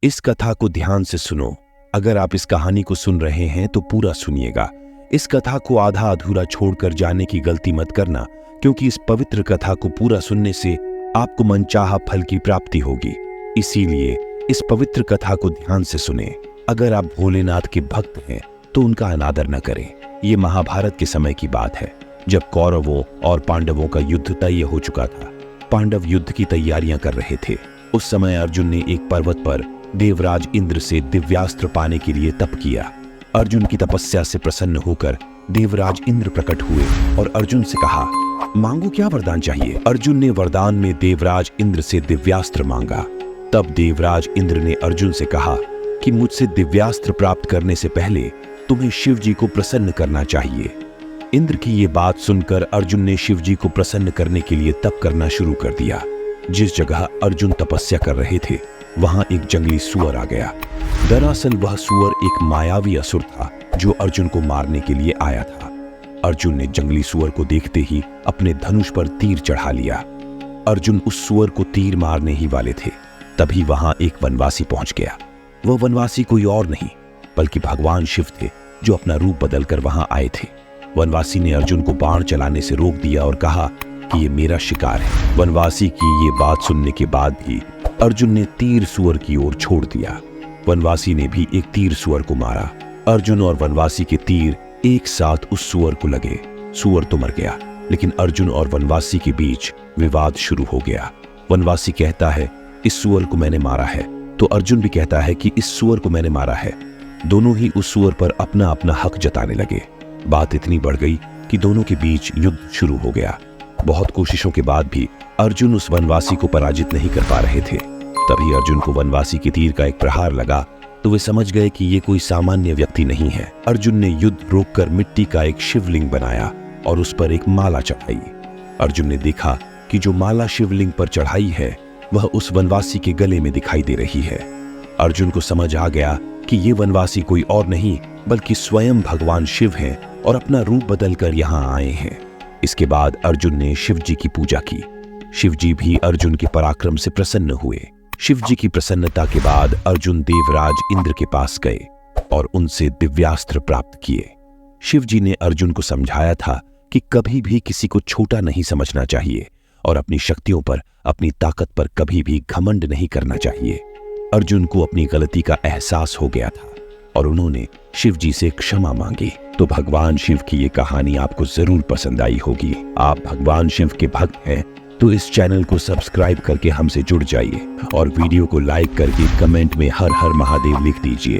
इस कथा को ध्यान से सुनो। अगर आप इस कहानी को सुन रहे हैं तो पूरा सुनिएगा। इस कथा को आधा अधूरा छोड़कर जाने की गलती मत करना, क्योंकि इस पवित्र कथा को पूरा सुनने से आपको मनचाहा फल की प्राप्ति होगी। इसीलिए इस पवित्र कथा को ध्यान से सुने। अगर आप भोलेनाथ के भक्त हैं तो उनका अनादर न करें। ये महाभारत के समय की बात है, जब कौरवों और पांडवों का युद्ध तय हो चुका था। पांडव युद्ध की तैयारियां कर रहे थे। उस समय अर्जुन ने एक पर्वत पर देवराज इंद्र से दिव्यास्त्र पाने के लिए तप किया। अर्जुन की तपस्या से प्रसन्न होकर देवराज इंद्र प्रकट हुए और अर्जुन से कहा, मांगो, क्या वरदान चाहिए। अर्जुन ने वरदान में देवराज इंद्र से दिव्यास्त्र मांगा। तब देवराज इंद्र ने अर्जुन से कहा कि मुझसे दिव्यास्त्र प्राप्त करने से पहले तुम्हें शिव जी को प्रसन्न करना चाहिए। इंद्र की ये बात सुनकर अर्जुन ने शिव जी को प्रसन्न करने के लिए तप करना शुरू कर दिया। जिस जगह अर्जुन तपस्या कर रहे थे वहां एक जंगली सुअर आ गया। दरअसल वह सुअर एक मायावी असुर था जो अर्जुन को मारने के लिए आया था। अर्जुन ने जंगली सुअर को देखते ही अपने धनुष पर तीर चढ़ा लिया। अर्जुन उस सुअर को तीर मारने ही वाले थे, तभी वहां एक वनवासी पहुंच गया। वह वनवासी कोई और नहीं बल्कि भगवान शिव थे, जो अपना रूप बदलकर वहां आए थे। वनवासी ने अर्जुन को बाण चलाने से रोक दिया और कहा कि ये मेरा शिकार है। वनवासी की ये बात सुनने के बाद भी अर्जुन ने तीर सुअर की ओर छोड़ दिया। वनवासी ने भी एक तीर सुअर को मारा। अर्जुन और वनवासी के तीर एक साथ उस सुअर को लगे। सुअर तो मर गया, लेकिन अर्जुन और वनवासी के बीच विवाद शुरू हो गया। वनवासी कहता है, इस सुअर को मैंने मारा है, तो अर्जुन भी कहता है कि इस सुअर को मैंने मारा है। दोनों ही उस सुअर पर अपना अपना हक जताने लगे। बात इतनी बढ़ गई कि दोनों के बीच युद्ध शुरू हो गया। बहुत कोशिशों के बाद भी अर्जुन उस वनवासी को पराजित नहीं कर पा रहे थे। तभी अर्जुन को वनवासी के तीर का एक प्रहार लगा तो वे समझ गए कि ये कोई सामान्य व्यक्ति नहीं है। अर्जुन ने युद्ध रोककर मिट्टी का एक शिवलिंग बनाया और उस पर एक माला चढ़ाई। अर्जुन ने देखा कि जो माला शिवलिंग पर चढ़ाई है वह उस वनवासी के गले में दिखाई दे रही है। अर्जुन को समझ आ गया कि ये वनवासी कोई और नहीं बल्कि स्वयं भगवान शिव हैं और अपना रूप बदलकर यहाँ आए हैं। इसके बाद अर्जुन ने शिव जी की पूजा की। शिव जी भी अर्जुन के पराक्रम से प्रसन्न हुए। शिव जी की प्रसन्नता के बाद अर्जुन देवराज इंद्र के पास गए और उनसे दिव्यास्त्र प्राप्त किए। शिव जी ने अर्जुन को समझाया था कि कभी भी किसी को छोटा नहीं समझना चाहिए और अपनी शक्तियों पर, अपनी ताकत पर कभी भी घमंड नहीं करना चाहिए। अर्जुन को अपनी गलती का एहसास हो गया था और उन्होंने शिव जी से क्षमा मांगी। तो भगवान शिव की ये कहानी आपको जरूर पसंद आई होगी। आप भगवान शिव के भक्त हैं तो इस चैनल को सब्सक्राइब करके हमसे जुड़ जाइए और वीडियो को लाइक करके कमेंट में हर हर महादेव लिख दीजिए।